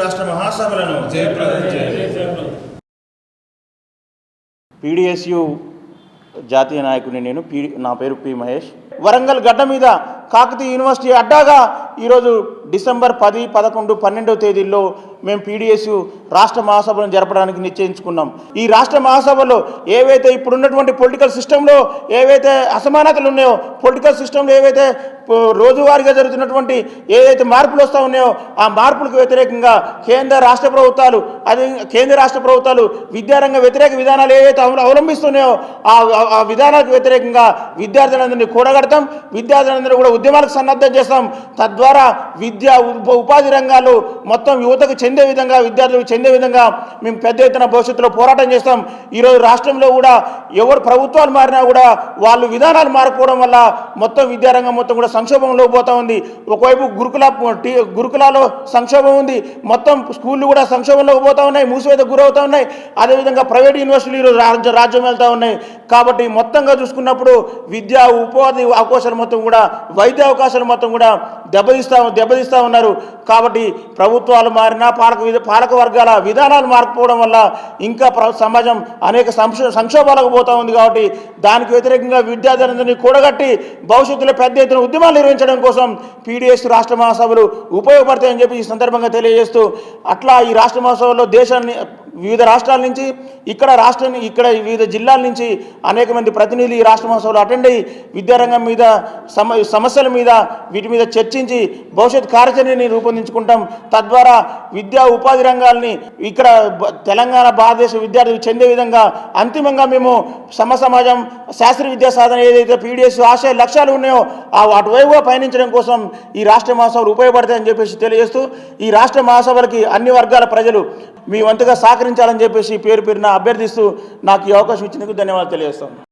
రాష్ట్ర మహాసభలను జయప్రదం చేయాలి. పీడిఎస్యు జాతీయ నాయకుడిని నేను. నా పేరు పి మహేష్. వరంగల్ గడ్డ మీద కాకతీయ యూనివర్సిటీ అడ్డాగా ఈరోజు డిసెంబర్ 10, 11, 12 తేదీల్లో మేము పీడిఎస్యు రాష్ట్ర మహాసభలను జరపడానికి నిశ్చయించుకున్నాం. ఈ రాష్ట్ర మహాసభలో ఏవైతే ఇప్పుడున్నటువంటి పొలిటికల్ సిస్టంలో ఏవైతే అసమానతలు ఉన్నాయో, పొలిటికల్ సిస్టంలో ఏవైతే రోజువారీగా జరుగుతున్నటువంటి ఏదైతే మార్పులు వస్తూ ఉన్నాయో ఆ మార్పులకు వ్యతిరేకంగా కేంద్ర రాష్ట్ర ప్రభుత్వాలు విద్యారంగ వ్యతిరేక విధానాలు ఏవైతే అవలంబిస్తున్నాయో ఆ విధానాలకు వ్యతిరేకంగా విద్యార్థులందరినీ కూడగడతాం. విద్యార్థులందరూ కూడా ఉద్యమాలకు సన్నద్ధం చేస్తాం. తద్వారా విద్యా ఉపాధి రంగాలు మొత్తం యువతకు చెందే విధంగా, విద్యార్థులకు చెందే విధంగా మేము పెద్ద ఎత్తున భవిష్యత్తులో పోరాటం చేస్తాం. ఈరోజు రాష్ట్రంలో కూడా ఎవరు ప్రభుత్వాలు మారినా కూడా వాళ్ళు విధానాలు మారకపోవడం వల్ల మొత్తం విద్యారంగం మొత్తం కూడా సంక్షోభంలో పోతూ ఉంది. ఒకవైపు గురుకులాలో సంక్షోభం ఉంది, మొత్తం స్కూళ్ళు కూడా సంక్షోభంలోకి పోతూ ఉన్నాయి, మూసివేతకు గురవుతూ ఉన్నాయి. అదేవిధంగా ప్రైవేట్ యూనివర్సిటీలు ఈరోజు రాజ్యం వెళ్తూ ఉన్నాయి. కాబట్టి మొత్తంగా చూసుకున్నప్పుడు విద్యా ఉపాధి అవకాశాలు మొత్తం కూడా, వైద్య అవకాశాలు మొత్తం కూడా దెబ్బతీస్తూ ఉన్నారు. కాబట్టి ప్రభుత్వాలు మారినా పాలక వర్గాల విధానాలు మారకపోవడం వల్ల ఇంకా సమాజం అనేక సంక్షోభాలకు పోతూ ఉంది. కాబట్టి దానికి వ్యతిరేకంగా విద్యార్థులందరినీ కూడగట్టి భవిష్యత్తులో పెద్ద ఎత్తున ఉద్యమాలు నిర్వహించడం కోసం పీడిఎస్ రాష్ట్ర మహాసభలు ఉపయోగపడతాయని చెప్పి ఈ సందర్భంగా తెలియజేస్తూ, అట్లా ఈ రాష్ట్ర మహాసభలో దేశాన్ని వివిధ రాష్ట్రాల నుంచి ఇక్కడ వివిధ జిల్లాల నుంచి అనేక మంది ప్రతినిధులు ఈ రాష్ట్ర మహోత్సవాలు అటెండ్ అయ్యి విద్యారంగం మీద సమస్యల మీద వీటి మీద చర్చించి భవిష్యత్ కార్యాచరణని రూపొందించుకుంటాం. తద్వారా విద్యా ఉపాధి రంగాల్ని ఇక్కడ తెలంగాణ భారతదేశ విద్యార్థులకు చెందే విధంగా అంతిమంగా మేము సమాజం శాస్త్రీయ విద్యా సాధన ఏదైతే పీడిఎస్ ఆశయ లక్ష్యాలు ఉన్నాయో అటువైపుగా పయనించడం కోసం ఈ రాష్ట్ర మహాసభలు ఉపయోగపడతాయని చెప్పేసి తెలియజేస్తూ, ఈ రాష్ట్ర మహాసభలకి అన్ని వర్గాల ప్రజలు మీ వంతుగా సహకరించాలని చెప్పేసి పేరున అభ్యర్థిస్తూ నాకు ఈ అవకాశం ఇచ్చినందుకు ధన్యవాదాలు తెలియజేస్తాను.